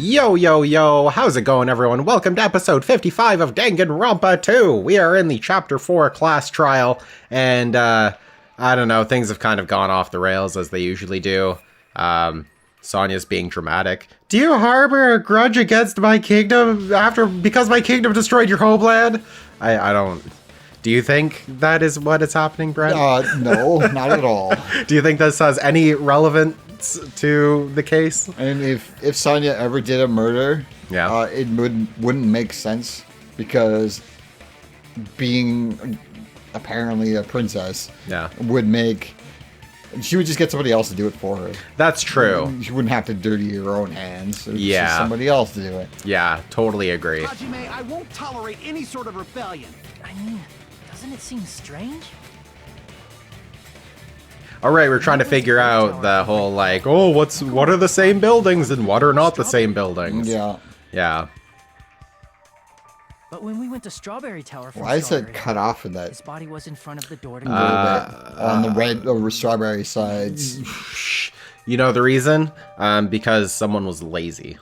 Yo, yo, yo, how's it going, everyone? Welcome to episode 55 of Danganronpa 2. We are in the Chapter 4 class trial, and, I don't know, things have kind of gone off the rails as they usually do. Sonya's being dramatic. Do you harbor a grudge against my kingdom because my kingdom destroyed your homeland? I don't... Do you think that is what is happening, Brent? No, not at all. Do you think this has any relevance to the case? And if Sonya ever did a murder, yeah, it wouldn't make sense because being apparently a princess, would make. She would just get somebody else to do it for her. That's true. She wouldn't have to dirty her own hands. It would Yeah. just somebody else to do it. Yeah, totally agree. Hajime, I won't tolerate any sort of rebellion. I mean, doesn't it seem strange? Alright, we're trying to figure out the whole, like, oh, what are the same buildings and what are not the same buildings? Yeah. Yeah. But when we went to Strawberry Tower for Why is it cut off in that his body was in front of the door to little bit on the red over strawberry sides? You know the reason? Because someone was lazy.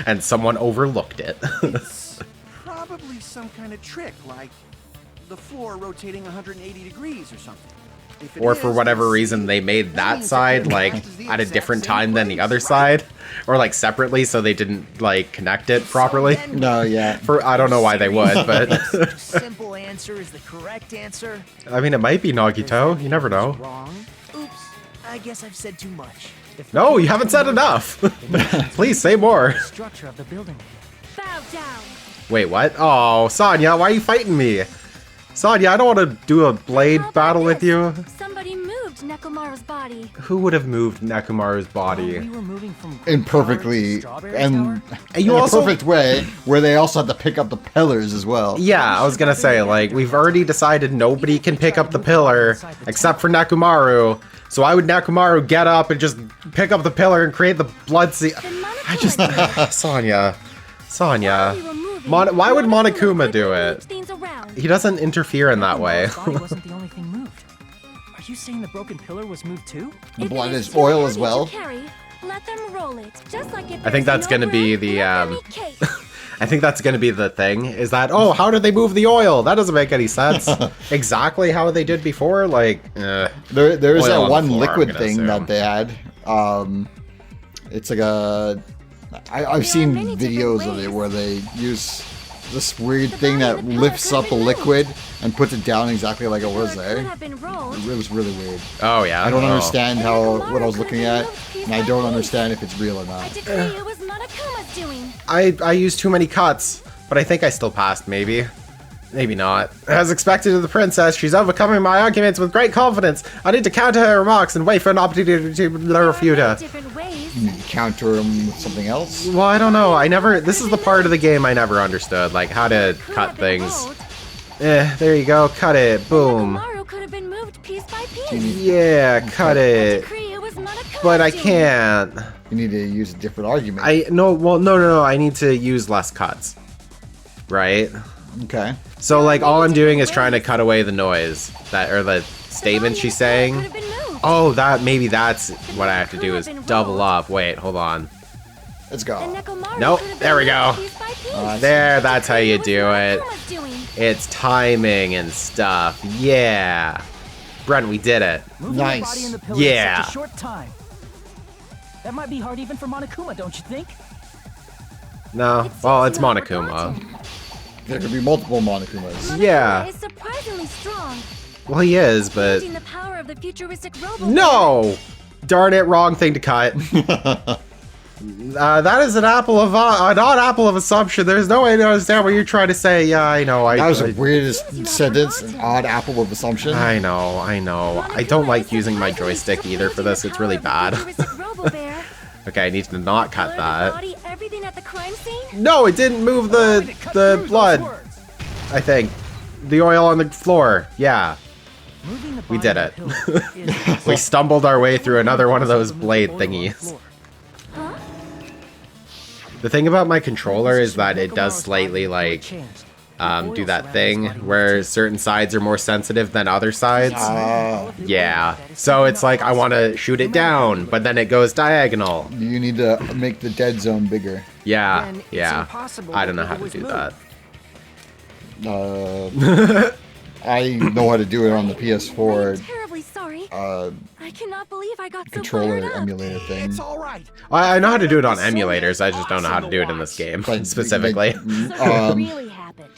And someone overlooked it. It's probably some kind of trick, like the floor rotating 180 degrees or something. Or for whatever reason, they made that side, like, at a different time than the other side. Or, like, separately, so they didn't, like, connect it properly. No, yeah. I don't know why they would, but... Simple answer is the correct answer. I mean, it might be Nagito. You never know. Wrong. Oops. I guess I've said too much. No, you haven't said enough. Please say more. Structure of the building. Bow down. Wait, what? Oh, Sonya, why are you fighting me? Sonya, I don't want to do a blade battle with you. Somebody moved Nekomaru's body. Who would have moved Nekomaru's body? We were moving from In perfectly and you in also a perfect way, where they also have to pick up the pillars as well. Yeah, I was gonna say, like, we've already decided nobody can pick up the pillar except for Nekomaru. So why would Nekomaru get up and just pick up the pillar and create the blood sea? I just... Sonya. Why would Monokuma do it? He doesn't interfere in that way. Body wasn't the only thing moved. Are you saying the broken pillar was moved too? The blood is oil as well. Let them roll it, just like I think that's gonna be the, I think that's gonna be the thing, is that, oh, how did they move the oil? That doesn't make any sense. Exactly how they did before, like, There is that one liquid thing assume. that they had. It's like a... I've seen videos of it where they use this weird thing that lifts up a liquid and puts it down exactly like it was there. It was really weird. Oh, yeah. I don't understand what I was looking at, and I don't understand if it's real or I not. decree it was Monokuma's doing. I used too many cuts, but I think I still passed, maybe. Maybe not. As expected of the princess, she's overcoming my arguments with great confidence. I need to counter her remarks and wait for an opportunity to refute her. Different ways. You counter them with something else? Well, I don't know. This is the part of the game I never understood, like how to cut things. There you go. Cut it. Boom. Nekomaru could have been moved piece by piece. Yeah, cut I it. decree it was Monokuma's But I doing. can't. You need to use a different argument. No. I need to use less cuts. Right? Okay. So, like, all I'm doing is trying to cut away the noise or the statements she's saying. Could have been moved. Oh, maybe that's what I have to do is double up. Wait, hold on. Let's And go. Nekomaru Nope, could have there we been go. moved piece by piece. There, that's how you do it. Monokuma's doing. It's timing and stuff. Yeah. Brent, we did it. Moving Nice. the body and the pillar Yeah. in such a short time. That might be hard even for Monokuma, don't you think? No, well, it's Monokuma. There could be multiple Monokumas. Yeah. Monokuma is surprisingly strong. Well, he is, but... Using the power of the futuristic robo. No! Darn it, wrong thing to cut. That is an odd apple of assumption. There's no way to understand what you're trying to say. Yeah, I know. That was the weirdest sentence, an odd apple of assumption. I know. I don't like using my joystick either for this. It's really bad. Okay, I need to not cut that. Body, everything at the crime scene? No, it didn't move the blood. I think. The oil on the floor. Yeah. Moving the We body did and it. the pillar is We stumbled our way through another one of those blade thingies. Huh? The thing about my controller is that it does slightly, like, do that thing where certain sides are more sensitive than other sides. Yeah. So it's like I want to shoot it down, but then it goes diagonal. You need to make the dead zone bigger. Yeah, yeah. I don't know how to do that. I know how to do it on the I'm PS4 terribly sorry. I cannot believe I got so controller fired up. emulator thing. It's all right. I know how to do it on emulators. I just don't know how to do it in this game Like, specifically. So what really happened?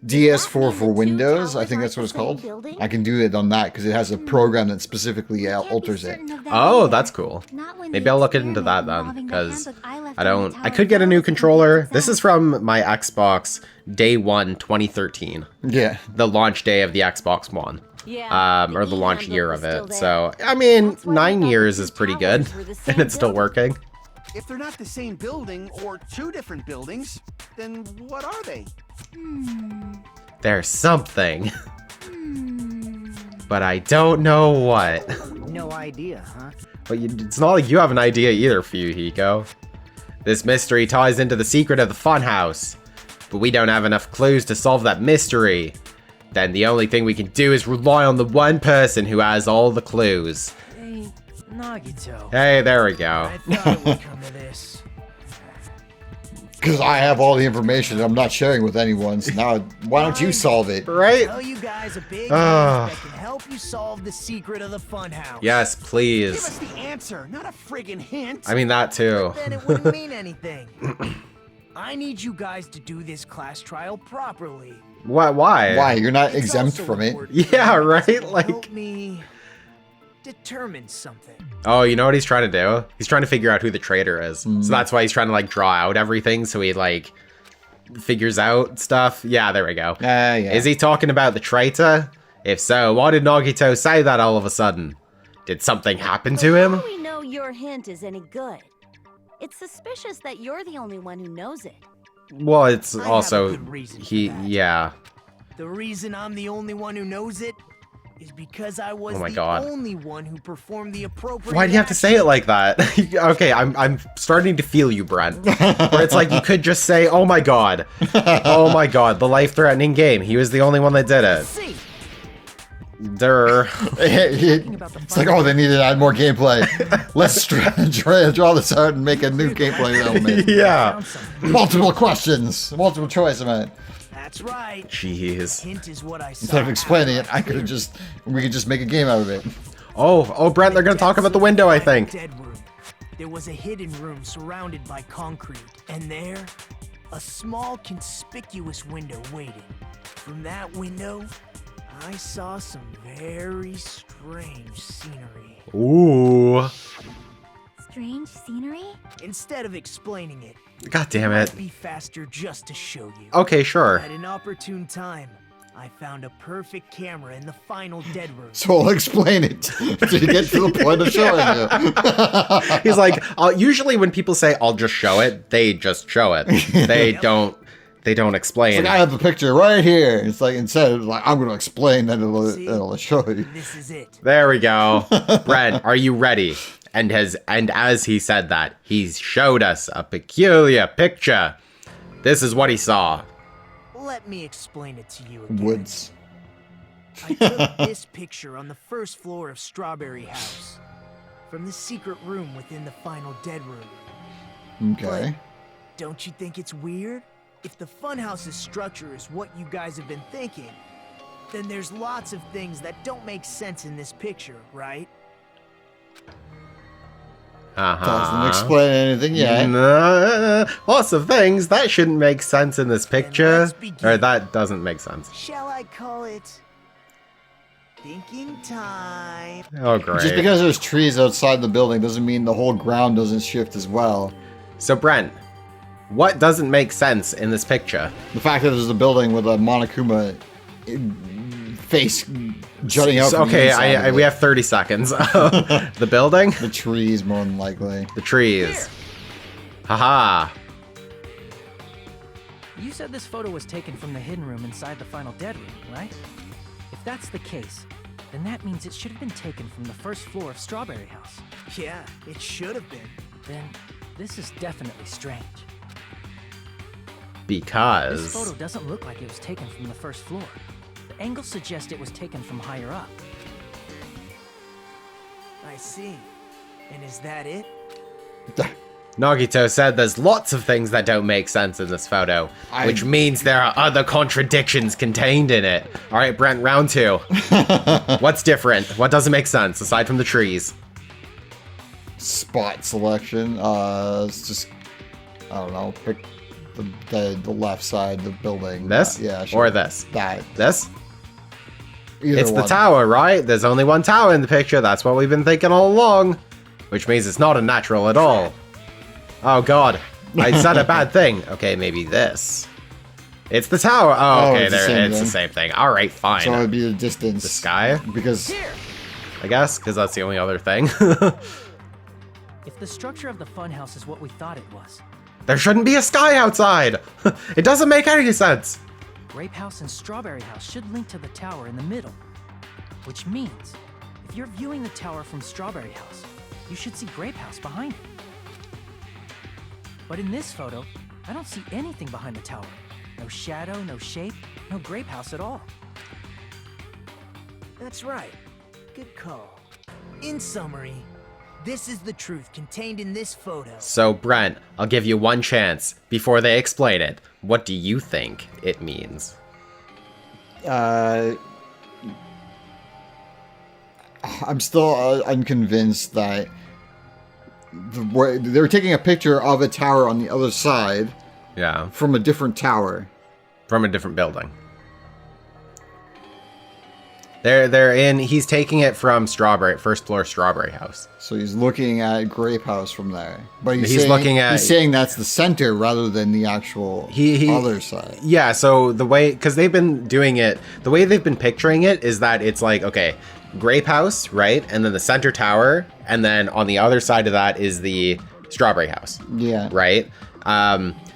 DS4 for Windows, I think that's what it's called. Building? I can do it on that because it has a program that specifically alters it. Oh, that's cool. Maybe I'll look into that then, because I could get a new controller. This is from my Xbox Day 1 2013, Yeah. the launch day of the Xbox One, Yeah, or the launch year of it. So, I mean, 9 years is pretty good, and it's still working. If they're not the same building or two different buildings, then what are they? There's something, but I don't know what. No idea, huh? But it's not like you have an idea either, Fuyuhiko. This mystery ties into the secret of the funhouse, but we don't have enough clues to solve that mystery. Then the only thing we can do is rely on the one person who has all the clues. Hey, Nagito. Hey, there we go. I thought it would come to this. Because I have all the information I'm not sharing with anyone, so now why don't you solve it? Right? Tell you guys a big Ah. news that can help you solve the secret of the funhouse. Yes, Give us please. the answer, not a friggin' hint. I mean, that too. Then it wouldn't mean anything. I need you guys to do this class trial properly. What? Why? Why? You're not It's exempt also from it. important Yeah, because right? it'll Like- help me determine something. Oh, you know what he's trying to do? He's trying to figure out who the traitor is. So that's why he's trying to like draw out everything so he like figures out stuff. Yeah, there we go. Yeah. Is he talking about the traitor? If so, why did Nagito say that all of a sudden? Did something happen to How him? do we know your hint is any good? It's suspicious that you're the only one who knows it. Well, it's I have a also good reason for he. that. Yeah. The reason I'm the only one who knows it is because I was Oh my the God. only one who performed the appropriate Why do you have to say it like that? Okay, I'm starting to feel you, Brent. Where it's like you could just say, "Oh my god, oh my god, the life-threatening game. He was the only one that did it." See, Durr. It's like, oh, they need to add more gameplay. Let's draw this out and make a new gameplay element. Yeah. found something. Multiple questions. Multiple choice, I meant. That's right. Jeez. Hint is what I saw. Instead of explaining it, we could just make a game out of it. Oh, Brent, they're gonna talk about the window, I think. Dead room. There was a hidden room surrounded by concrete, and there, a small conspicuous window waiting. From that window, I saw some very strange scenery. Ooh. Strange scenery? Instead of explaining it, God damn it it. might be faster just to show you. Okay, sure. At an opportune time, I found a perfect camera in the final dead room. So I'll explain it to get to the point of showing you. He's like, usually when people say, "I'll just show it," they just show it. They don't explain. Like, I have the picture right here. It's like, instead of like, I'm going to explain, then it'll show you. This is it. There we go. Brent, are you ready? And as he said that, he showed us a peculiar picture. This is what he saw. Let me explain it to you again. Woods. I took this picture on the first floor of Strawberry House, from the secret room within the final dead room. Okay. Don't you think it's weird? If the funhouse's structure is what you guys have been thinking, then there's lots of things that don't make sense in this picture, right? Doesn't explain anything yet. Lots of things that shouldn't make sense in this picture. let's begin. Or that doesn't make sense. Shall I call it thinking time? Oh, great. Just because there's trees outside the building doesn't mean the whole ground doesn't shift as well. So, Brent, what doesn't make sense in this picture? The fact that there's a building with a Monokuma face jutting out. From the Okay, inside of we it. have 30 seconds. The building? The trees, more than likely. The trees. Haha. You said this photo was taken from the hidden room inside the final dead room, right? If that's the case, then that means it should have been taken from the first floor of Strawberry House. Yeah, it should have been. Then this is definitely strange. Because... This photo doesn't look like it was taken from the first floor. The angle suggests it was taken from higher up. I see. And is that it? Nagito said there's lots of things that don't make sense in this photo, which means there are other contradictions contained in it. All right, Brent, round 2. What's different? What doesn't make sense aside from the trees? Spot selection. It's just, I don't know, pick the left side of the building. This? Yeah, sure. Or this? That. This? Either It's the one. tower, right? There's only one tower in the picture. That's what we've been thinking all along. Which means it's not a natural at all. Oh, God. I said a bad thing. Okay, maybe this. It's the tower. Oh, okay, it's the same thing. All right, fine. So it would be the distance. The sky? Because... I guess, because that's the only other thing. If the structure of the funhouse is what we thought it was, There shouldn't be a sky outside! It doesn't make any sense! Grape House and Strawberry House should link to the tower in the middle. Which means, if you're viewing the tower from Strawberry House, you should see Grape House behind it. But in this photo, I don't see anything behind the tower. No shadow, no shape, no Grape House at all. That's right. Good call. In summary, this is the truth contained in this photo. So, Brent, I'll give you one chance before they explain it. What do you think it means? I'm still unconvinced that they're taking a picture of a tower on the other side Yeah, from a different tower. from a different building. He's taking it from first floor Strawberry House. So he's looking at Grape House from there. But He's saying that's the center rather than the actual other side. Yeah, so the way, because they've been doing it, the way they've been picturing it is that it's like, okay, Grape House, right? And then the center tower, and then on the other side of that is the Strawberry House. Yeah. Right?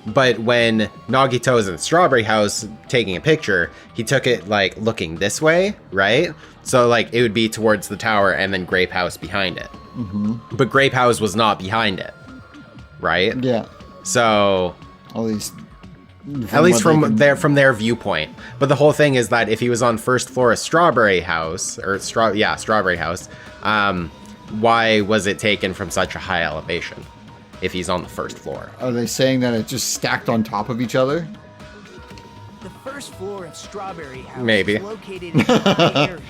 But when Nagito's in Strawberry House taking a picture, he took it like looking this way, right? So like it would be towards the tower and then Grape House behind it. Mm-hmm. But Grape House was not behind it, right? Yeah. So At least from their viewpoint. But the whole thing is that if he was on first floor of Strawberry House, Strawberry House, why was it taken from such a high elevation if he's on the first floor? Are they saying that it's just stacked on top of each other? The first floor of Strawberry House Maybe. is located in a high area.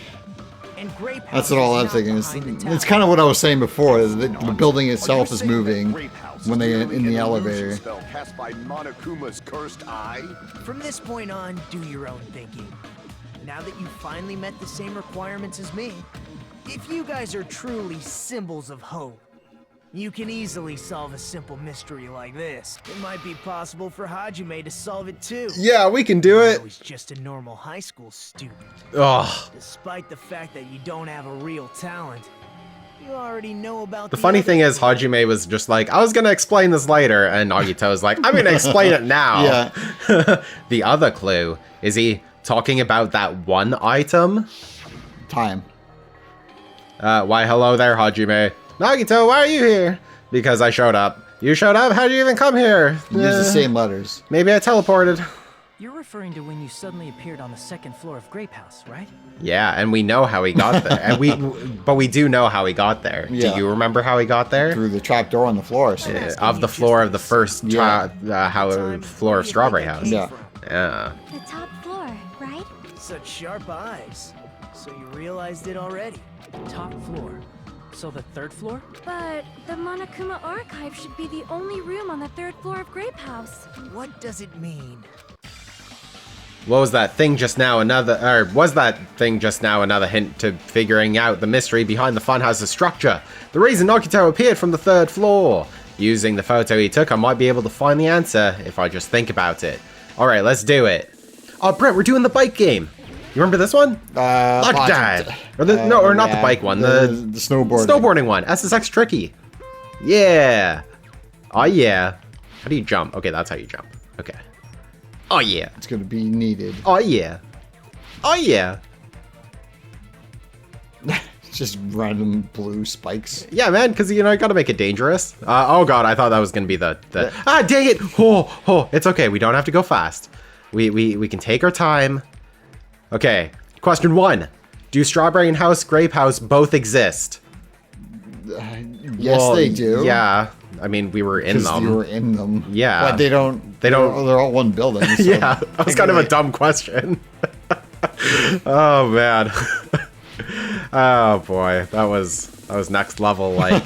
And Grape House That's what all is I'm not thinking. behind the It's tower. kind of what I was saying before. The building itself is moving when they in the elevator. Spell cast by Monokuma's cursed eye. From this point on, do your own thinking. Now that you've finally met the same requirements as me, if you guys are truly symbols of hope, you can easily solve a simple mystery like this. It might be possible for Hajime to solve it too. Yeah, we can do it. Though he's just a normal high school student. Ugh. Despite the fact that you don't have a real talent, you already know about The funny thing is, Hajime was just like, I was gonna explain this later, and Nagito's like, I'm gonna explain it now. Yeah. The other clue, is he talking about that one item? Time. Why, hello there, Hajime. Nagito, why are you here? Because I showed up. You showed up? How'd you even come here? Use the same letters. Maybe I teleported. You're referring to when you suddenly appeared on the second floor of Grape House, right? Yeah, and we know how he got there. But we do know how he got there. Yeah. Do you remember how he got there? Through the trap door on the floor. So. Of the floor of the first Yeah. floor of Strawberry House. Yeah. Yeah. The top floor, right? Such sharp eyes. So you realized it already. Top floor. So the third floor? But the Monokuma archive should be the only room on the third floor of Grape House. What does it mean? What was that thing just now? Was that thing just now another hint to figuring out the mystery behind the funhouse's structure? The reason Nagito appeared from the third floor. Using the photo he took, I might be able to find the answer if I just think about it. Alright, let's do it. Oh, Brent, we're doing the bike game. You remember this one? Lockdown. Or not the bike one. The snowboarding. Snowboarding one. SSX Tricky. Yeah. Oh, yeah. How do you jump? Okay, that's how you jump. Okay. Oh, yeah. It's going to be needed. Oh, yeah. Oh, yeah. Just random blue spikes. Yeah, man, because, you know, you gotta make it dangerous. Oh, God, I thought that was gonna be the... Ah, dang it! Oh, it's okay. We don't have to go fast. We can take our time. Okay, question 1. Do Strawberry House, Grape House both exist? Yes, Well, they do. Yeah. I mean, we were in 'Cause them. you were in them. Yeah. But they don't. They're all one building. So Yeah, that was kind of a dumb question. Oh, man. Oh, boy. That was next level, like,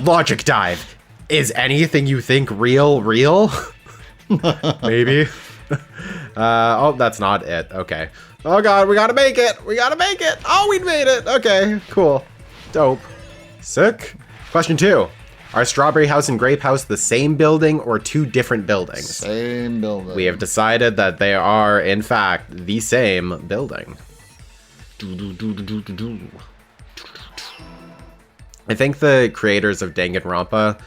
logic dive. Is anything you think real? Maybe. Oh, that's not it. Okay. Oh, God, we gotta make it. Oh, we made it. Okay, cool. Dope. Sick. Question 2. Are Strawberry House and Grape House the same building or 2 different buildings? Same building. We have decided that they are, in fact, the same building. I think the creators of Danganronpa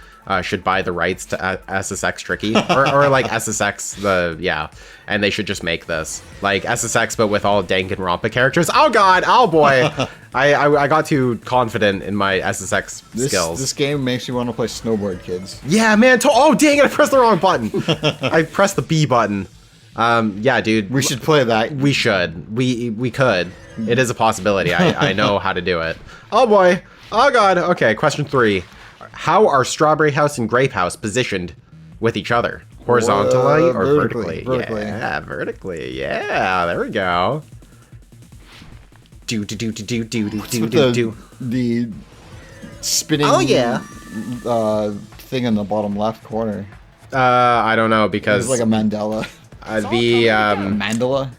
should buy the rights to SSX Tricky, or like SSX, and they should just make this. Like SSX, but with all Danganronpa characters. Oh god, oh boy. I got too confident in my SSX skills. This game makes you want to play Snowboard Kids. Yeah, man. Oh, dang it, I pressed the wrong button. I pressed the B button. Yeah, dude. We should play that. We should. We could. It is a possibility. I know how to do it. Oh boy. Oh god. Okay, question 3. How are Strawberry House and Grape House positioned with each other? Horizontally or vertically? Vertically. Yeah, vertically. Yeah, there we go. Do. The spinning Oh, yeah. thing in the bottom left corner. I don't know because It's like a Mandela. Mandela.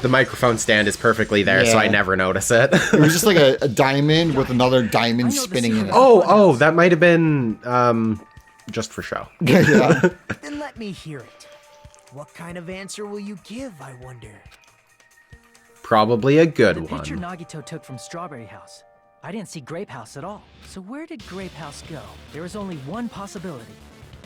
The microphone stand is perfectly there, so I Yeah. never notice it. It was just like a diamond with another diamond spinning in it. Oh, that might have been just for show. Yeah. Then let me hear it. What kind of answer will you give, I wonder? Probably a good The picture one. Nagito took from Strawberry House. I didn't see Grape House at all. So where did Grape House go? There was only one possibility.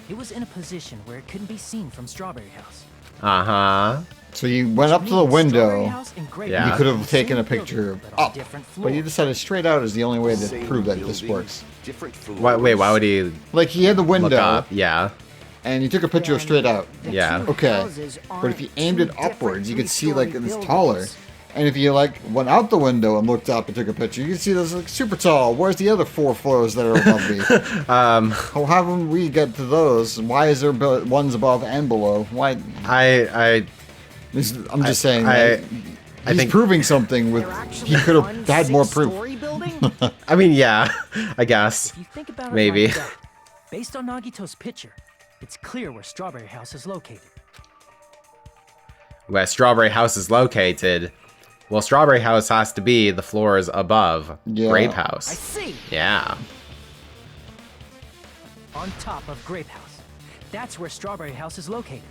It was in a position where it couldn't be seen from Strawberry House. Uh-huh. So you went up to the Strawberry window. House and Grape Yeah. You House could were have the same taken a building, picture but on up, different but you floors. decided straight out is the only way to Same prove that this building, works. Different floors. Wait, why would he Like he had the look window, up? Yeah. and you took a picture of straight out. Yeah. Okay, but if you aimed it upwards, you could see like it's taller. And if you like went out the window and looked up and took a picture, you can see this like super tall. Where's the other 4 floors that are above me? How do we get to those? Why is there ones above and below? Why? I'm just saying. I He's think- proving something with. He could have had more proof. I mean, yeah, I guess. If you think about Maybe. it like that, based on Nagito's picture, it's clear where Strawberry House is located. Where Strawberry House is located, well, Strawberry House has to be the floors above Yeah. Grape I House. see. Yeah. On top of Grape House. That's where Strawberry House is located.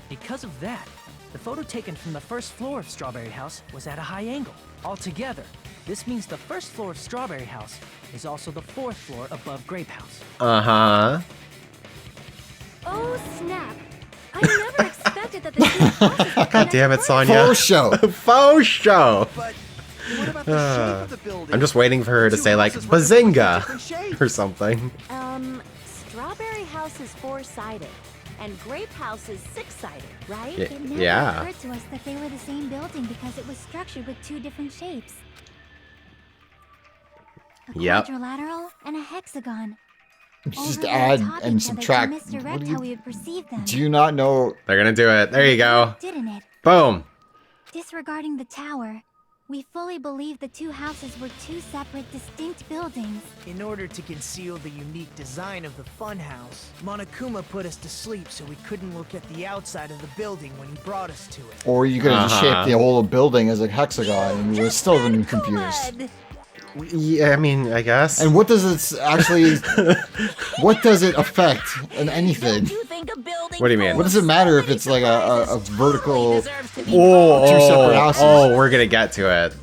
Because of that, the photo taken from the first floor of Strawberry House was at a high angle. Altogether, this means the first floor of Strawberry House is also the 4th floor above Grape House. Uh-huh. Oh, snap. I never expected that the two houses would God damn it, connect Sonya. Faux show. Faux show. But what about the shape of the building? I'm just waiting for her to Two say, like, houses represent different bazinga shapes. or something. Strawberry House is 4-sided, and Grape House is 6-sided, right? Yeah. It never Yeah. occurred to us that they were the same building because it was structured with 2 different shapes. A Yep. quadrilateral and a hexagon. Just Overlaid add on top and each other to subtract. misdirect What how we would perceive them. do you not know? They're gonna do it. There you go. Didn't it? Boom. Disregarding the tower, we fully believe the 2 houses were 2 separate, distinct buildings. In order to conceal the unique design of the funhouse, Monokuma put us to sleep so we couldn't look at the outside of the building when he brought us to it. Or you could have just Uh-huh. shaped the whole building as a hexagon and we would still have been confused. Yeah, I mean, I guess. And what does it actually? What does it affect in anything? You think a building What do you mean? What does it matter if it's like a vertical? deserves to be Two separate houses. We're gonna get to it.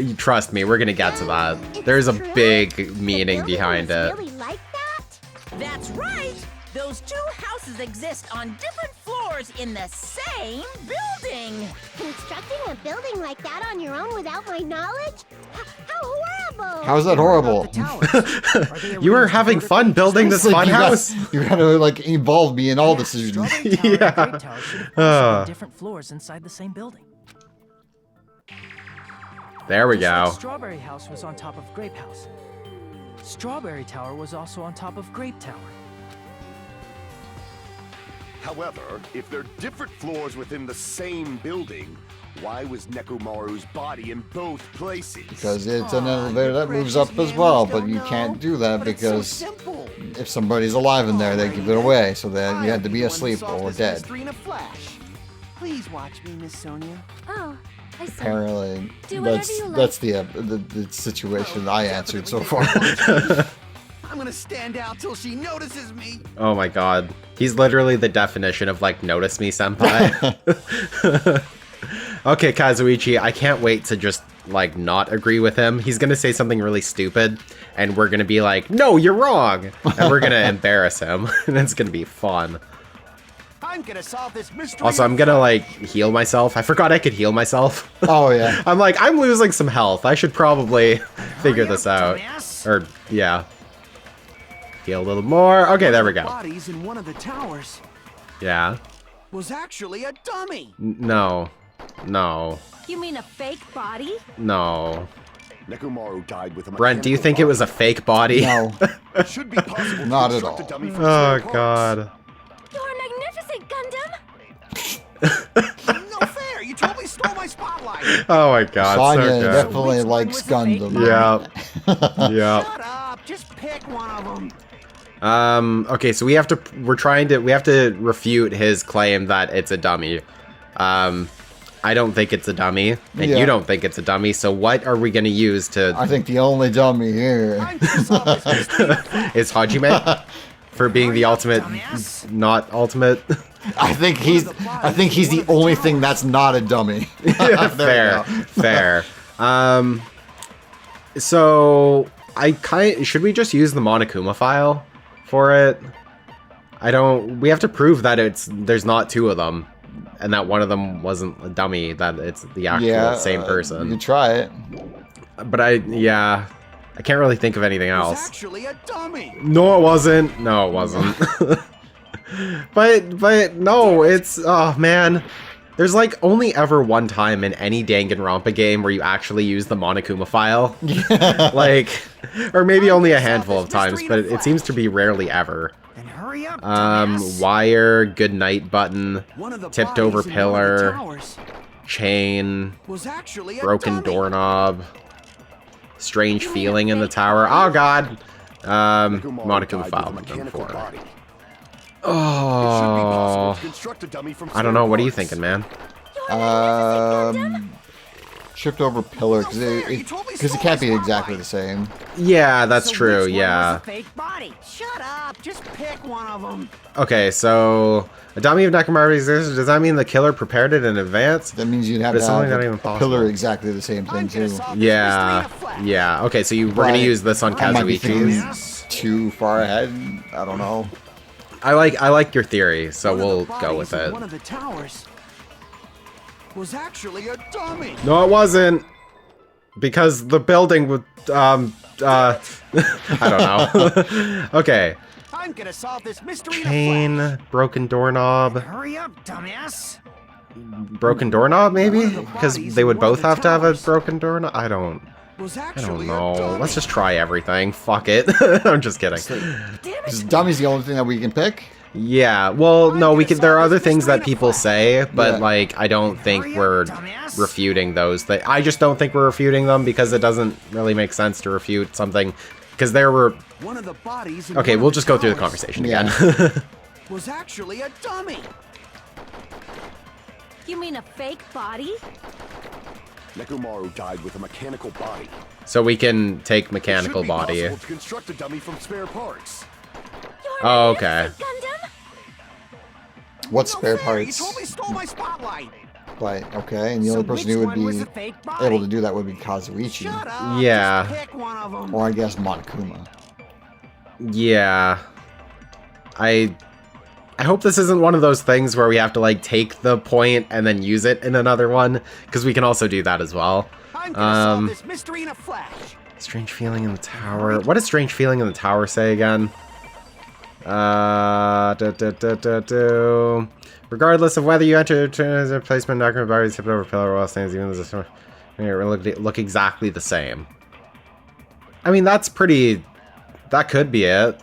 You trust me, we're gonna get to that. There's a big meaning behind it. Really like that? That's right. Those two houses exist on different floors in the same building. Constructing a building like that on your own without my knowledge? How horrible! How's that horrible? You were having fun building this fun house? You gotta, like, involve me in all decisions. Strawberry Tower and Grape Tower should have also been different floors inside the same building. There we Just like go. Strawberry House was on top of Grape House. Strawberry Tower was also on top of Grape Tower. However, if they're different floors within the same building, why was Nekomaru's body in both places? Because it's an elevator that moves up as well, but you can't do that because if somebody's alive in there, they give it away, so that you had to be asleep or dead. Please watch me, Miss Sonia. Oh, I see. Apparently, Do whatever you like. that's the situation I answered so far. I'm gonna stand out till she notices me. Oh my god. He's literally the definition of, like, notice me, senpai. Okay, Kazuichi, I can't wait to just, like, not agree with him. He's gonna say something really stupid, and we're gonna be like, no, you're wrong! And we're gonna embarrass him, and it's gonna be fun. I'm gonna solve this mystery. Also, I'm gonna, like, heal myself. I forgot I could heal myself. Oh, yeah. I'm like, I'm losing some health. I should probably figure this out. Or, yeah. Heal a little more. Okay, there we go. Bodies in one of the towers Yeah. was actually a dummy. No. No. You mean a fake body? No. Nekomaru died with a Brent, do you think it was a fake body? No. It should be possible to Not at construct all. a dummy from Oh, spare God. You're magnificent, Gundam! No fair! You totally stole my spotlight. Oh my god, Sonya so good. definitely Which one likes was the fake Gundam. Yeah. Yeah. Shut up! Just pick one of them. Okay, so we have to refute his claim that it's a dummy. I don't think it's a dummy, and Yeah. you don't think it's a dummy, so what are we gonna use to... I think the only dummy here. I'm gonna solve this mystery. is Hajime? For being the ultimate, not ultimate? I think he's the only thing that's not a dummy. Fair, fair. So, should we just use the Monokuma file for it? We have to prove that there's not two of them, and that one of them wasn't a dummy, that it's the actual same person. You can try it. But I can't really think of anything It was else. actually a dummy. No, it wasn't. No, it wasn't. but no, it's, oh man. There's like only ever one time in any Danganronpa game where you actually use the Monokuma file. Like, or maybe only a handful of times, but it seems to be rarely ever. Then hurry up, Wire, good night button, One of the tipped bodies over in one of the pillar, towers chain, was actually a broken dummy. doorknob, strange feeling in the tower. Oh god. Monokuma file. mechanical body. Oh, Construct a dummy from I don't know. What are you thinking, man? Tripped over pillar because it can't be exactly the same. Yeah, that's So true. which one Yeah. was a fake body? Shut up! Just pick one of them. Okay, so a dummy of Nekomaru exists. Does that mean the killer prepared it in advance? That means you'd have But to it's only have not a even possible. pillar exactly the same thing too. Yeah, yeah. Okay, so we're gonna use this on I might be thinking Kazuichi's. too far ahead. I don't know. I like your theory, so we'll go with it. One of the towers was actually a dummy. No, it wasn't. Because the building would, I don't know. Okay. I'm gonna solve this mystery in a Chain, broken doorknob, flash. Hurry up, dumbass. broken doorknob, maybe? Because they would both have to have a broken doorknob? I don't Was know. actually a dummy. Let's just try everything. Fuck it. I'm just kidding. Is dummy's the only thing that we can pick? Yeah, well, no, there are other things that people say, but, Yeah. like, I don't think we're refuting those. I just don't think we're refuting them because it doesn't really make sense to refute something. Because there were... One of the bodies in Okay, one we'll of just the go through the towers conversation Yeah. again. Was actually a dummy. You mean a fake body? Nekomaru died with a mechanical body. So we can take It should mechanical be body. possible to construct a dummy from spare parts. Oh, okay. What No spare fair, You parts? totally stole my spotlight. Right, okay, and the So only person which who one would was be a fake body? able to do that would be Kazuichi. Shut up. Yeah. Just pick one of them. Or I guess Monokuma. Yeah. I hope this isn't one of those things where we have to like take the point and then use it in another one, because we can also do that as well. I'm gonna solve this mystery in a flash. Strange feeling in the tower. What does strange feeling in the tower say again? Regardless of whether you enter a placement, document bodies tipped over pillar wall stands, even as a look exactly the same. I mean, that's pretty. That could be it.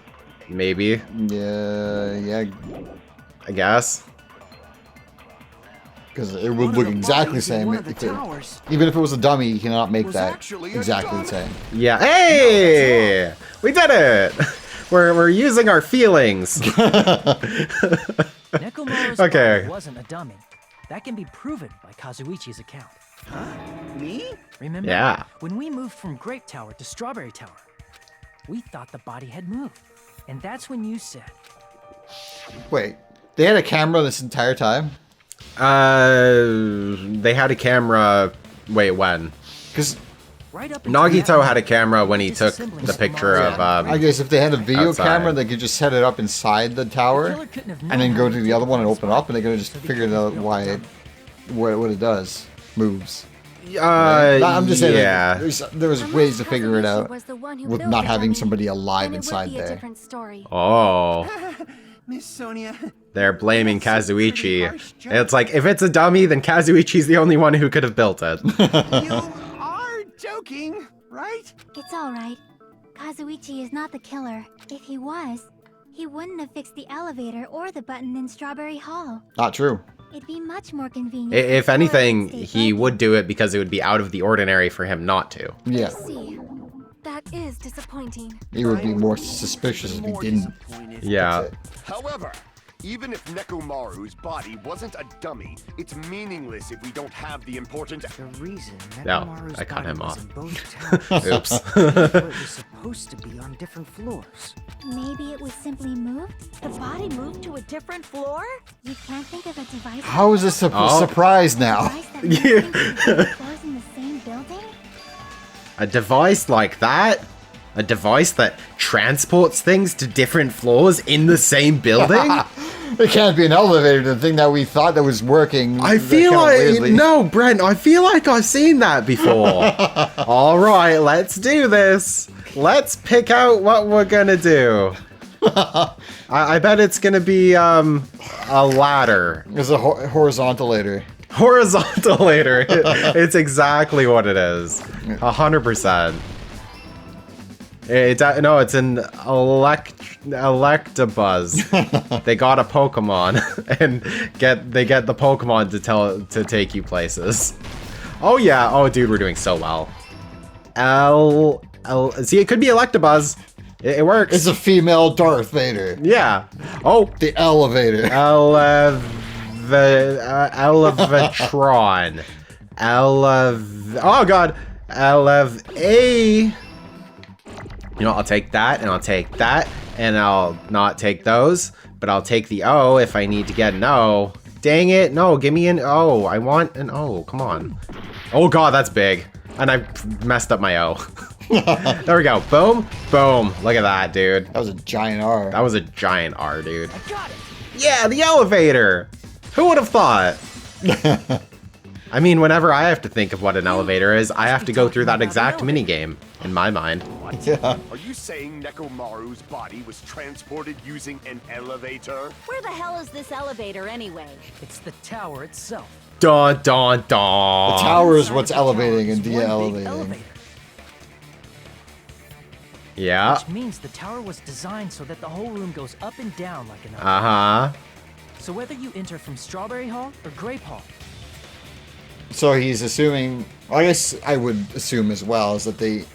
Maybe. Yeah. I guess. Because it would look exactly the same. Even if it was a dummy, you cannot make that exactly the same. Yeah. Hey! We did it! We're using our feelings. Nekomaru's Okay. body wasn't a dummy. That can be proven by Kazuichi's account. Huh? Me? Remember? Yeah. When we moved from Grape Tower to Strawberry Tower, we thought the body had moved. And that's when you said... Wait, they had a camera this entire time? They had a camera... Wait, when? Because... Right up until Nagito had a camera when he took the picture of... I guess if they had a video outside. camera, they could just set it up inside the tower, and then go to the other one and open it up, and they could have just figured out what it does. Moves. Right? I'm just saying, yeah. there was ways to figure it out with not having somebody alive inside there. Oh. Miss Sonia. They're blaming Kazuichi. It's like, if it's a dummy, then Kazuichi's the only one who could have built it. You are joking, right? It's alright. Kazuichi is not the killer. If he was, he wouldn't have fixed the elevator or the button in Strawberry Hall. Not true. It'd be much more convenient. If anything, he would do it because it would be out of the ordinary for him not to. Yeah. See, that is disappointing. He would be more suspicious if he didn't. Yeah. However, even if Nekomaru's body wasn't a dummy, it's meaningless if we don't have the important... The reason No, Nekomaru's I cut body him was off. in both towers. Oops. It was supposed to be on different floors. Maybe it was simply moved? The body moved to a different floor? You can't think of a device. How is this a Oh. surprise now? Floors in the same building? A device like that? A device that transports things to different floors in the same building? It can't be an elevator, the thing that we thought that was working. I feel like... No, Brent, I feel like I've seen that before. Alright, let's do this. Let's pick out what we're gonna do. I bet it's gonna be, a ladder. It's a horizontalator. Horizontalator. It's exactly what it is. 100%. It's an Electabuzz. They got a Pokemon and they get the Pokemon to take you places. Oh yeah. Oh dude, we're doing so well. See, it could be Electabuzz. It works. It's a female Darth Vader. Yeah. Oh, the elevator. Elevatron. Oh god. You know, I'll take that, and I'll take that, and I'll not take those, but I'll take the O if I need to get an O. Dang it, no, give me an O. I want an O, come on. Oh god, that's big. And I messed up my O. There we go, boom, boom. Look at that, dude. That was a giant R. That was a giant R, dude. I got it. Yeah, the elevator. Who would have thought? I mean, whenever I have to think of what an elevator is, I have to go through that exact minigame, in my mind. Yeah. Are you saying Nekomaru's body was transported using an elevator? Where the hell is this elevator anyway? It's the tower itself. Dun dun dun. The tower is what's elevating and de-elevating. Elevator. Yeah. Which means the tower was designed so that the whole room goes up and down like an elevator. Uh-huh. So whether you enter from Strawberry Hall or Grape Hall. So he's assuming, I guess I would assume as well, is that the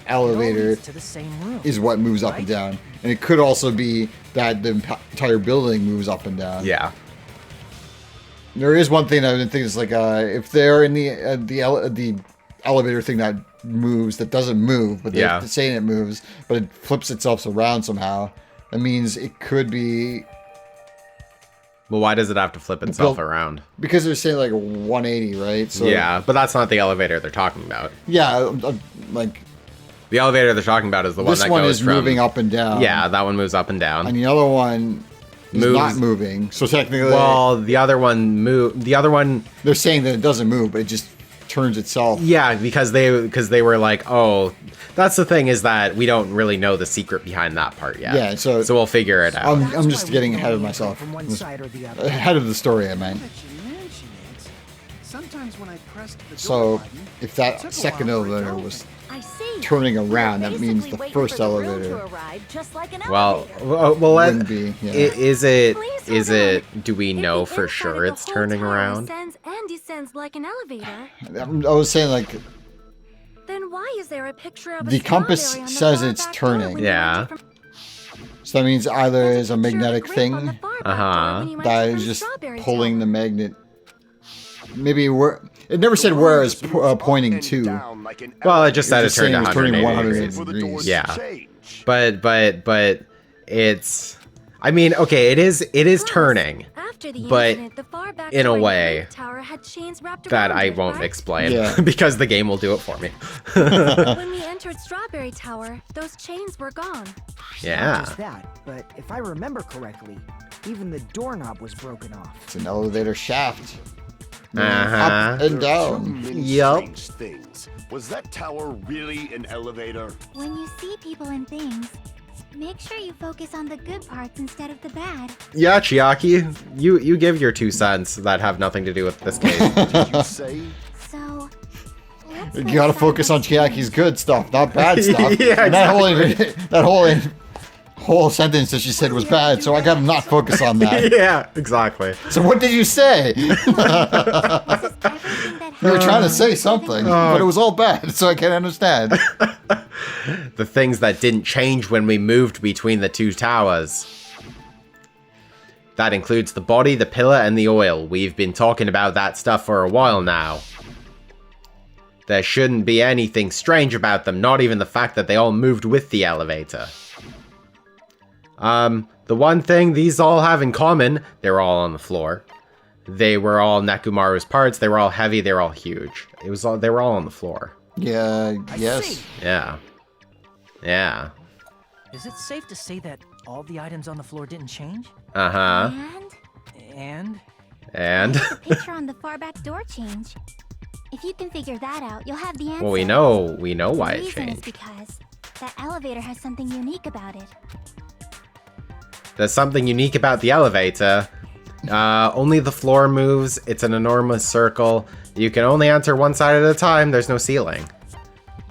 elevator to the same room, is what moves up and down. And it could also be that the entire building moves up and down. Yeah. There is one thing I would think is like, if they're in the elevator thing that moves, that doesn't move, but they're saying it moves, but it flips itself around somehow, that means it could be... Well, why does it have to flip itself around? Because they're saying like 180, right? So yeah, but that's not the elevator they're talking about. Yeah, like The elevator they're talking about is the one This that one goes is from... moving up and down. Yeah, that one moves up and down. And the other one is Moves- not moving. So technically, Well, the other one they're saying that it doesn't move, but it just turns itself. yeah, because they were like, oh, that's the thing, is that we don't really know the secret behind that part yet. Yeah, so we'll figure it out. I'm just getting ahead of myself. From one side or the other. Ahead of the story, I meant. Now that you mention it, sometimes when I pressed the door So button, if it that took a second while for it to elevator open. was I see. turning You're around, that means basically the waiting first for the room elevator to arrive, just like an Well, elevator. wouldn't be. Yeah. is it? Please Is hold on. it? Do we If know the for inside sure of the it's whole turning tower around? ascends and descends like an elevator, I was saying, like, then why is there a picture of a the compass strawberry on the says far it's back door turning. when you Yeah. enter from- so that means either There's is a picture of magnetic grape thing on the far back Uh-huh. door when you that enter is from just Strawberry pulling the Tower. magnet. Maybe where it never said where it's pointing to. Well, it just said it just saying turned it was turning 180 180 degrees. degrees. Yeah. But it's. I mean, okay, it is Plus, turning after the but incident, the far back in a door the way grape tower had chains wrapped that around I it, won't right? explain Yeah. because the game will do it for me. When we entered Strawberry Tower, those chains were gone. Not Yeah. just that, but if I remember correctly, even the doorknob was broken off. It's an elevator shaft. Moving Uh-huh. Up and down. Yup. Things. Was that tower really an elevator? When you see people and things, make sure you focus on the good parts instead of the bad. Yeah, Chiaki, you give your 2 cents that have nothing to do with this case. Did you say? So, let's You go gotta side focus by on side. Chiaki's good stuff, not bad stuff. Yeah, And that whole sentence that she said was bad, so I gotta not focus on that. Yeah, exactly. So what did you say? This is everything that You were trying to say happened. something, but it was all bad, so I can't understand. The things that didn't change when we moved between the 2 towers. That includes the body, the pillar, and the oil. We've been talking about that stuff for a while now. There shouldn't be anything strange about them, not even the fact that they all moved with the elevator. The one thing these all have in common, they were all on the floor. They were all Nekumaru's parts, they were all heavy, they were all huge. They were all on the floor. Yeah, I yes. see. Yeah. Yeah. Is it safe to say that all the items on the floor didn't change? Uh-huh. And And? the picture on the far back door change. If you can figure that out, you'll have the answer. Well, we know why The it reason is changed. because that elevator has something unique about it. There's something unique about the elevator. Only the floor moves. It's an enormous circle. You can only enter one side at a time. There's no ceiling.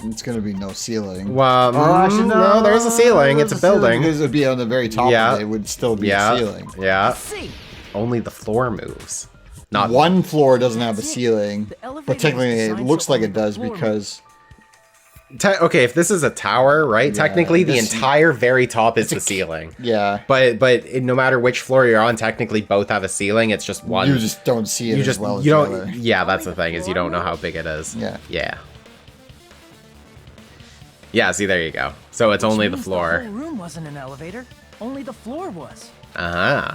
It's gonna be no ceiling. Well, no, there's a ceiling. It's a building. Because it would be on the very top Yeah. of it, it would still be a Yeah, ceiling. yeah. See, Only the floor moves. Not One floor doesn't have a That's it. ceiling, The elevator but was technically it designed looks so like only it the does floor because okay, if this is a tower, right? Yeah, technically, the this- entire very top is the ceiling. yeah, No matter which floor you're on, technically both have a ceiling. It's just one. you just don't see it you as just well as you the don't. other. Yeah, that's the thing, is you don't know how big it is. Yeah. Yeah. Yeah. See, there you go. So it's Which only the means floor. The whole room wasn't an elevator. Only the floor was. Uh huh.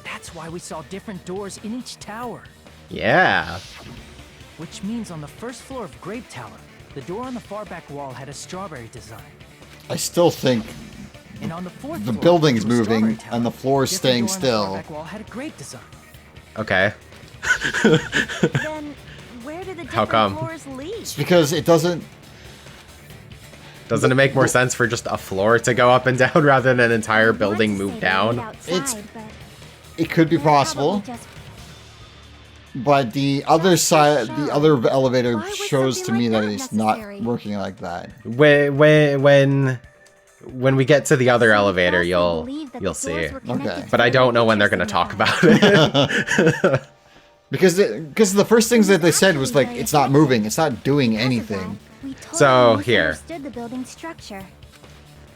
That's why we saw different doors in each tower. Yeah. Which means on the first floor of Grape Tower, the door on the far back wall had a strawberry design. I still think And on the fourth the floor, building's to a strawberry moving tower, and the floor is different staying door on the far still. back wall had a grape design. Okay. Then where did the How different come? floors lead? It's because it doesn't. Doesn't it make more sense for just a floor to go up and down rather than an entire I want building to move say they down? lead outside, It's- but It could be they're probably possible, just- but the other side, the other elevator Why would shows to something me like that that it's not necessary? working like that. When we get to the other Some elevator, falsely you'll believe that the see. doors were connected Okay. to But I the don't know when they're elevators gonna talk inside. about it. Because the first things that they said was like, it's not moving, it's not doing Because of anything. that, we totally So, here. misunderstood the building structure.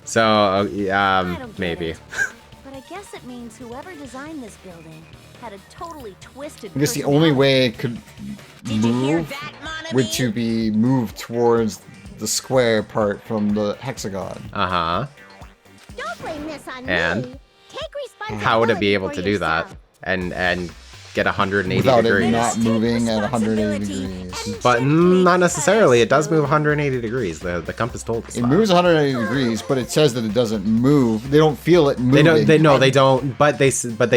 So, I don't get maybe. it. But I guess it means whoever designed this building had a totally twisted I guess the only way it could Did you hear move that, would Monami? to be moved towards the square part from the hexagon. Uh huh. Don't blame this on And? me. Take responsibility How would it be able for to do that? yourself. And get 180 Without degrees. it not moving at 180 degrees. But not necessarily. It does move 180 degrees. The compass told us It that. moves 180 degrees, but it says that it doesn't move. They don't feel it moving. They don't. But they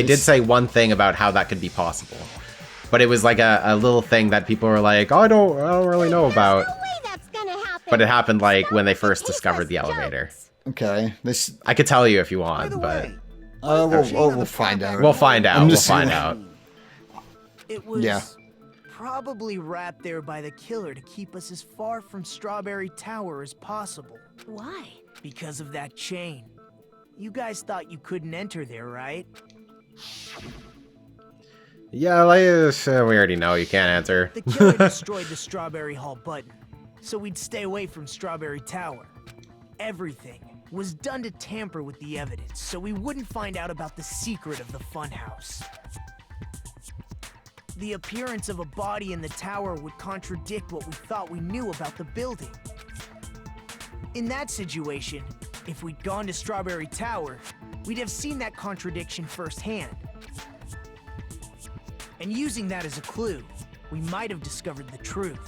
did say one thing about how that could be possible. But it was like a little thing that people were like, oh, I don't really know about. No way that's gonna happen. But it happened like when they first discovered the elevator. Okay. I could tell you if you By want, the but way, We'll find out. we'll find out. I'm We'll just find saying. out. It was Yeah. probably wrapped there by the killer to keep us as far from Strawberry Tower as possible. Why? Because of that chain. You guys thought you couldn't enter there, right? Yeah, like, we already know. You can't answer. The killer destroyed the Strawberry Hall button, so we'd stay away from Strawberry Tower. Everything was done to tamper with the evidence, so we wouldn't find out about the secret of the funhouse. The appearance of a body in the tower would contradict what we thought we knew about the building. In that situation, if we'd gone to Strawberry Tower, we'd have seen that contradiction firsthand. And using that as a clue, we might have discovered the truth.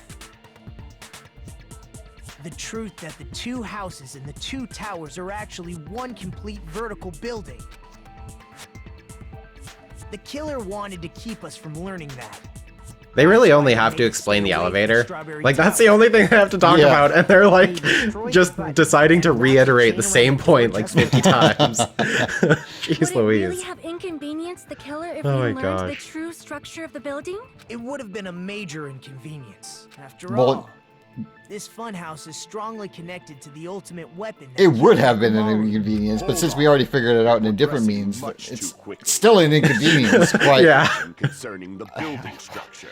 The truth that the two houses and the two towers are actually one complete vertical building. The killer wanted to keep us from learning that. They really only have to explain the elevator. Like, that's the only thing they have to talk Yeah. about, and they're like just deciding to reiterate the same point like 50 times. Jeez Would it Louise. really have inconvenienced the killer if Oh we my learned the gosh. true structure of the building? It would have been a major inconvenience. After Well, all, this funhouse is strongly connected to the ultimate weapon. that It would have killed been an Maru. inconvenience, but since we already figured it out in a different means, Much too it's quickly. still an inconvenience. But Yeah. Concerning the building structure.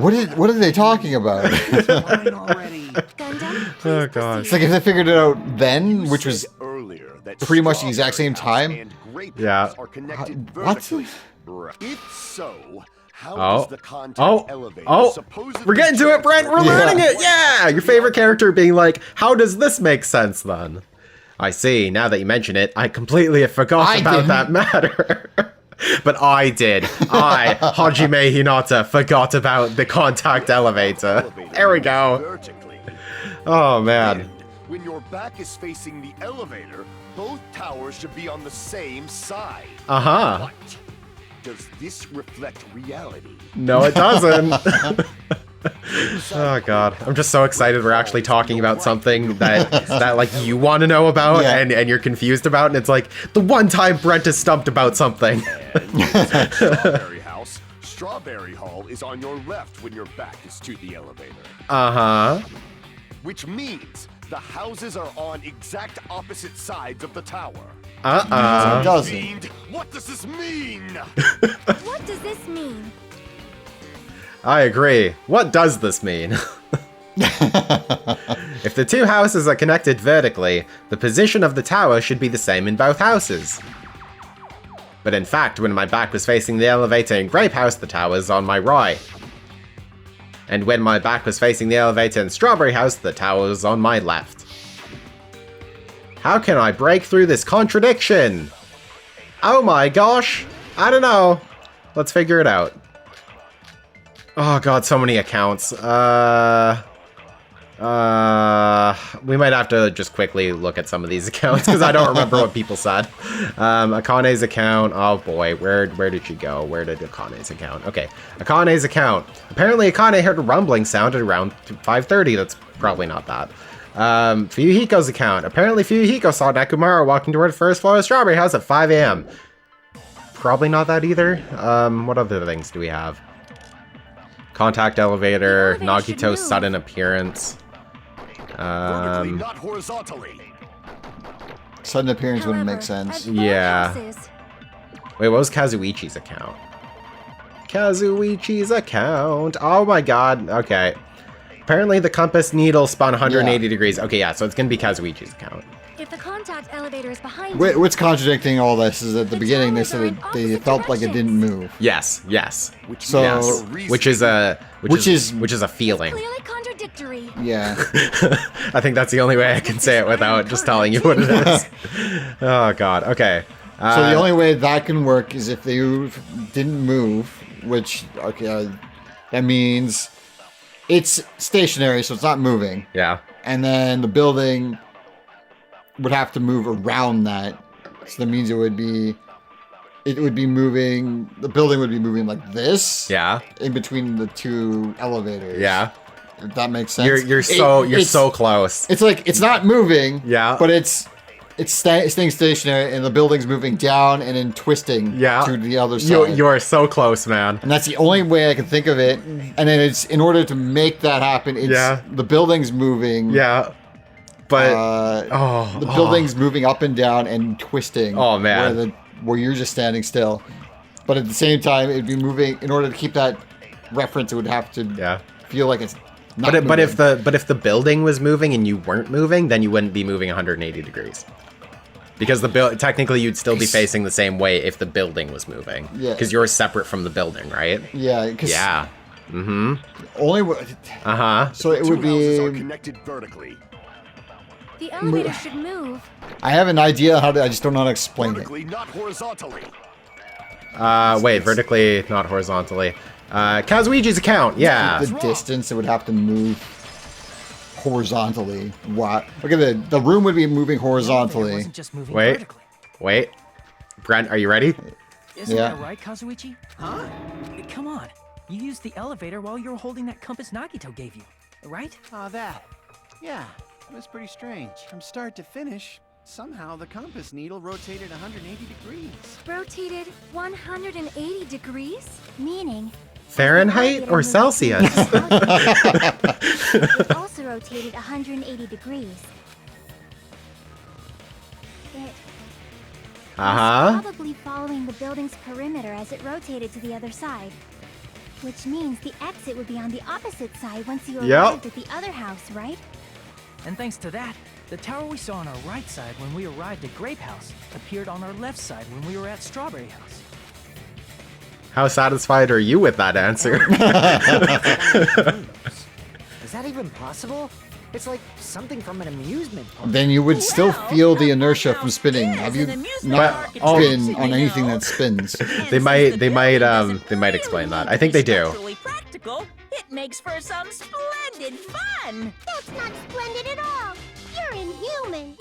what are they talking about? fine already. Gundam, please Oh, God. It's like if they figured it out then, which was Earlier that pretty much the exact same Strawberry time. House and Grape Yeah. House are connected What? vertically. If so, how Oh. does the contact Oh, elevator oh, supposedly we're getting to it, Brent. We're transport- learning it. Yeah, your favorite character being like, how does this make sense then? I see. Now that you mention it, I completely forgot I about didn't. that matter. But I did. Hajime Hinata, forgot about the contact elevator. Elevator There we moves go. vertically. Oh, man. And when your back is facing the elevator, both towers should be on the same side. Uh-huh. But does this reflect reality? No, it doesn't. Oh, God. I'm just so excited we're actually talking about something that like, you want to know about Yeah. and you're confused about, and it's like, the one time Brent is stumped about something. Strawberry House, Strawberry Hall is on your left when your back is to the elevator. Uh-huh. Which means the houses are on exact opposite sides of the tower. it doesn't. Fiend, what does this mean? What does this mean? I agree. What does this mean? If the two houses are connected vertically, the position of the tower should be the same in both houses. But in fact, when my back was facing the elevator in Grape House, the tower's on my right. And when my back was facing the elevator in Strawberry House, the tower was on my left. How can I break through this contradiction? Oh my gosh! I don't know. Let's figure it out. Oh god, so many accounts. We might have to just quickly look at some of these accounts because I don't remember what people said. Akane's account. Oh boy, where did she go? Where did Akane's account? Okay, Akane's account. Apparently, Akane heard a rumbling sound at around 5:30. That's probably not that. Fuyuhiko's account. Apparently, Fuyuhiko saw Nekomaru walking toward the first floor of Strawberry House at 5 a.m. Probably not that either. What other things do we have? Contact elevator, The elevator should Nagito's move. sudden appearance. Vertically, not horizontally. Sudden appearance wouldn't make However, sense. at both Yeah. houses, Wait, what was Kazuichi's account? Kazuichi's account. Oh my god. Okay. Apparently the compass needle spun 180 degrees. Okay, yeah, so it's gonna be Kazuichi's account. if the contact elevator is behind Wait, you, what's contradicting all this is at the The beginning they towers said are in they opposite felt like it didn't directions. move. Yes, yes. So Yes. Which is a which is a feeling. clearly contradictory. yeah, I think that's the only way I can say it without just telling you what it is. Oh god. Okay. so the only way that can work is if they didn't move which, okay, that means it's stationary, so it's not moving. Yeah. And then the building would have to move around that. So that means it would be moving, the building would be moving like this. Yeah. In between the two elevators. Yeah. If that makes sense. You're so close. It's like, it's not moving. Yeah. But it's staying stationary, and the building's moving down and then twisting to the other side. You're so close, man. And that's the only way I can think of it. And then it's, in order to make that happen, it's the building's moving. Yeah. But the building's moving up and down and twisting. Oh man. Where you're just standing still. But at the same time, it'd be moving. In order to keep that reference, it would have to feel like it's not moving. But if the building was moving and you weren't moving, then you wouldn't be moving 180 degrees. Because technically you'd still be facing the same way if the building was moving. Yeah. Because you're separate from the building, right? Yeah. Yeah. Mm-hmm. Only. So it would be. Are connected vertically. The elevator should move. I have an idea how to. I just don't know how to explain Vertically, not horizontally. Wait, vertically, not horizontally. Kazuichi's account, yeah. The distance, it would have to move horizontally. What? Look at the room would be moving horizontally. Wait. Brent, are you ready? Isn't that right, Kazuichi? Huh? Come on. You used the elevator while you were holding that compass Nagito gave you, right? Oh, that. Yeah, it was pretty strange. From start to finish, somehow the compass needle rotated 180 degrees. Rotated 180 degrees? Meaning... Fahrenheit or Celsius? It also rotated 180 degrees. It was probably following the building's perimeter as it rotated to the other side. Which means the exit would be on the opposite side once you arrived at the other house, right? And thanks to that, the tower we saw on our right side when we arrived at Grape House appeared on our left side when we were at Strawberry House. How satisfied are you with that answer? Is that even possible? It's like something from an amusement park. Then you would still feel the inertia from spinning. Have you not spin on anything that spins? They might explain that. I think they do. Practical. It makes for some splendid fun. That's not splendid at all. You're inhuman.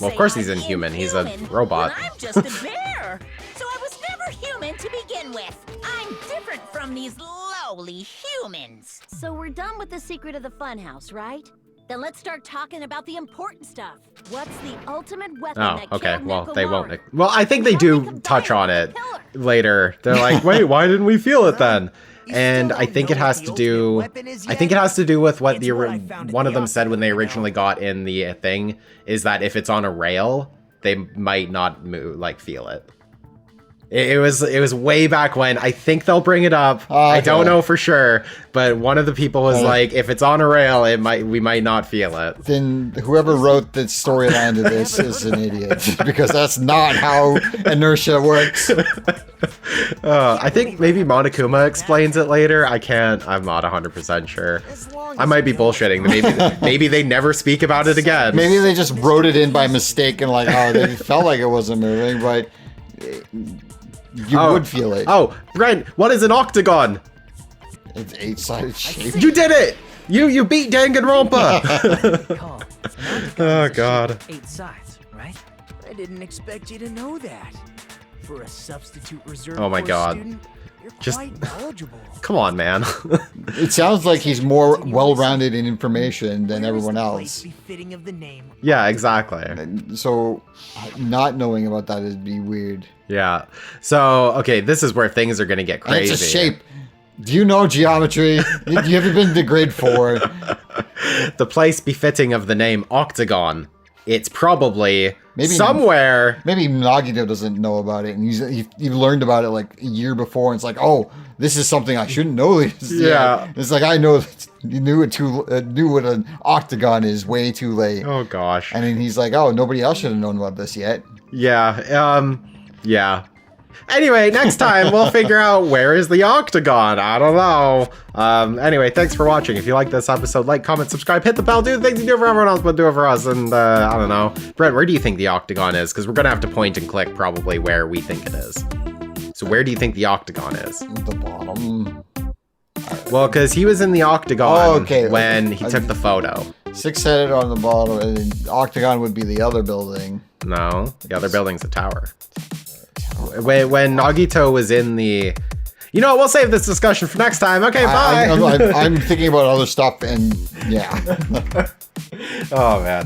Well, of course he's inhuman. He's a robot. I'm just a bear. So I was never human to begin with. I'm different from these lowly humans. So we're done with the secret of the funhouse, right? Then let's start talking about the important stuff. What's the ultimate weapon that killed Well, Nekomaru? they won't. Well, I think they do touch on it later. They're like, wait, why didn't we feel it then? And I think it has to do. I think it has to do with what one of them said when they originally got in the thing, is that if it's on a rail, they might not feel it. It was way back when. I think they'll bring it up. I don't know for sure, but one of the people was like, if it's on a rail, we might not feel it. Then whoever wrote the storyline to this is an idiot, because that's not how inertia works. I think maybe Monokuma explains it later. I'm not 100% sure. I might be bullshitting. Maybe they never speak about it again. Maybe they just wrote it in by mistake and they felt like it wasn't moving, but you would feel it. Oh, Brent, what is an octagon? It's 8-sided shape. You did it! You beat Danganronpa! Oh god. 8 sides, right? I didn't expect you to know that. For a substitute reserve Oh my god. student, you're Just quite knowledgeable. come on, man. It sounds like he's more well-rounded in information than everyone else. Befitting of the name. Yeah, exactly. So, not knowing about that would be weird. Yeah. So, okay, this is where things are gonna get And crazy. it's a shape. Do you know geometry? You haven't been to grade 4. The place befitting of the name octagon. It's probably Maybe somewhere. Maybe Nagito doesn't know about it, and you've learned about it like a year before, and it's like, oh, this is something I shouldn't know. Yeah. It's like, I know you knew what an octagon is way too late. Oh gosh. And then he's like, oh, nobody else should have known about this yet. Yeah. Yeah. Anyway, next time we'll figure out where is the octagon. I don't know. Anyway, thanks for watching. If you like this episode, like, comment, subscribe, hit the bell, do the things you do for everyone else, but do it for us. And I don't know. Brent, where do you think the octagon is? Because we're going to have to point and click probably where we think it is. So where do you think the octagon is? The bottom. Well, because he was in the octagon okay. when he took the photo. 6-headed on the bottom, and then octagon would be the other building. No, the other building's a tower. When Nagito was in the... You know what, we'll save this discussion for next time. Okay, bye! I'm thinking about other stuff, and yeah. Oh, man.